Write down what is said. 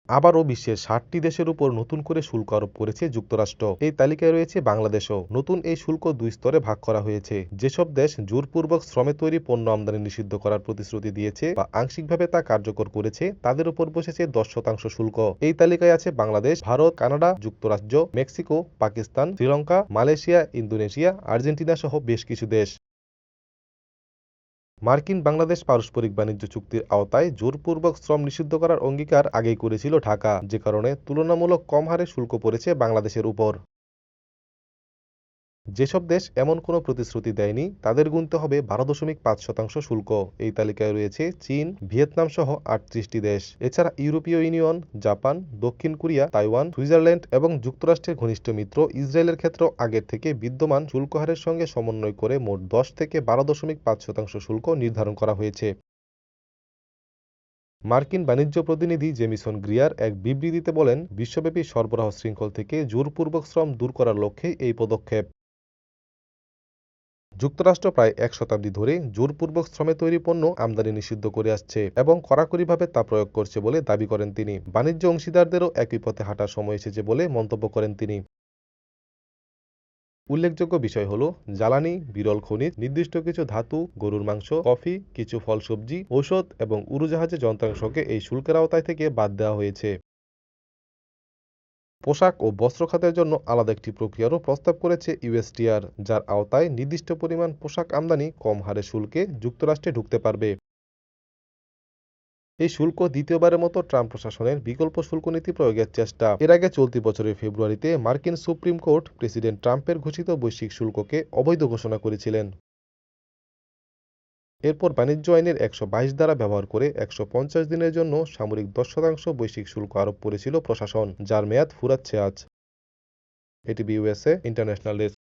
আবারও বিশ্বের ৬০টি দেশের উপর নতুন করে শুল্ক আরোপ করেছে যুক্তরাষ্ট্র। এই তালিকায় রয়েছে বাংলাদেশও। নতুন এই শুল্ক দুই স্তরে ভাগ করা হয়েছে। যেসব দেশ জোরপূর্বক শ্রমে তৈরি পণ্য আমদানি নিষিদ্ধ করার প্রতিশ্রুতি দিয়েছে বা আংশিকভাবে তা কার্যকর করেছে, তাদের উপর বসেছে ১০% শুল্ক। এই তালিকায় আছে বাংলাদেশ, ভারত, কানাডা, যুক্তরাজ্য, Mexico, Pakistan, Sri Lanka, Malaysia, Indonesia, Argentina সহ বেশ কিছু দেশ। মার্কিন-বাংলাদেশ পারস্পরিক বাণিজ্য চুক্তির আওতায় জোরপূর্বক শ্রম নিষিদ্ধ করার অঙ্গীকার আগেই করেছিল ঢাকা, যে কারণে তুলনামূলক কম হারে শুল্ক পড়েছে বাংলাদেশের উপর। যেসব দেশ এমন কোনো প্রতিশ্রুতি দেয়নি তাদের গুনতে হবে ১২.৫% শুল্ক। এই তালিকায় রয়েছে চীন, ভিয়েতনাম সহ ৩৮টি দেশ। এছাড়া ইউরোপীয় ইউনিয়ন, জাপান, দক্ষিণ কোরিয়া, তাইওয়ান, সুইজারল্যান্ড এবং যুক্তরাষ্ট্রের ঘনিষ্ঠ মিত্র ইসরায়েলের ক্ষেত্রেও আগের থেকে বিদ্যমান শুল্ক হারের সঙ্গে সমন্বয় করে মোট ১০ থেকে ১২.৫% শুল্ক নির্ধারণ করা হয়েছে। মার্কিন বাণিজ্য প্রতিনিধি জেমিসন গ্রিয়ার এক বিবৃতিতে বলেন, বিশ্বব্যাপী সরবরাহ শৃঙ্খল থেকে জোরপূর্বক শ্রম দূর করার লক্ষ্যেই এই পদক্ষেপ। যুক্তরাষ্ট্র প্রায় এক শতাব্দী ধরে জোরপূর্বক শ্রমে তৈরি পণ্য আমদানি নিষিদ্ধ করে আসছে এবং কড়াকড়িভাবে তা প্রয়োগ করছে বলে দাবি করেন তিনি। বাণিজ্য অংশীদারদেরও একই পথে হাঁটার সময় এসেছে বলে মন্তব্য করেন তিনি। উল্লেখযোগ্য বিষয় হল জ্বালানি, বিরল খনিজ, নির্দিষ্ট কিছু ধাতু, গরুর মাংস, কফি, কিছু ফল, সবজি, ঔষধ এবং উড়োজাহাজের যন্ত্রাংশকে এই শুল্কের আওতায় থেকে বাদ দেওয়া হয়েছে। পোশাক ও বস্ত্র খাতের জন্য আলাদা একটি প্রক্রিয়ারও প্রস্তাব করেছে ইউএসটিআর, যার আওতায় নির্দিষ্ট পরিমাণ পোশাক আমদানি কম হারে শুল্কে যুক্তরাষ্ট্রে ঢুকতে পারবে। এই শুল্ক দ্বিতীয়বারের মতো ট্রাম্প প্রশাসনের বিকল্প শুল্ক নীতি প্রয়োগের চেষ্টা। এর আগে চলতি বছরের ফেব্রুয়ারিতে মার্কিন সুপ্রিম কোর্ট প্রেসিডেন্ট ট্রাম্পের ঘোষিত বৈশ্বিক শুল্ককে অবৈধ ঘোষণা করেছিলেন। এরপর বাণিজ্য আইনের ১২২ ধারা ব্যবহার করে ১৫০ দিনের জন্য সামরিক ১০% বৈশ্বিক শুল্ক আরোপ করেছিল প্রশাসন, যার মেয়াদ ফুরাচ্ছে আজ। ATV USA international desk.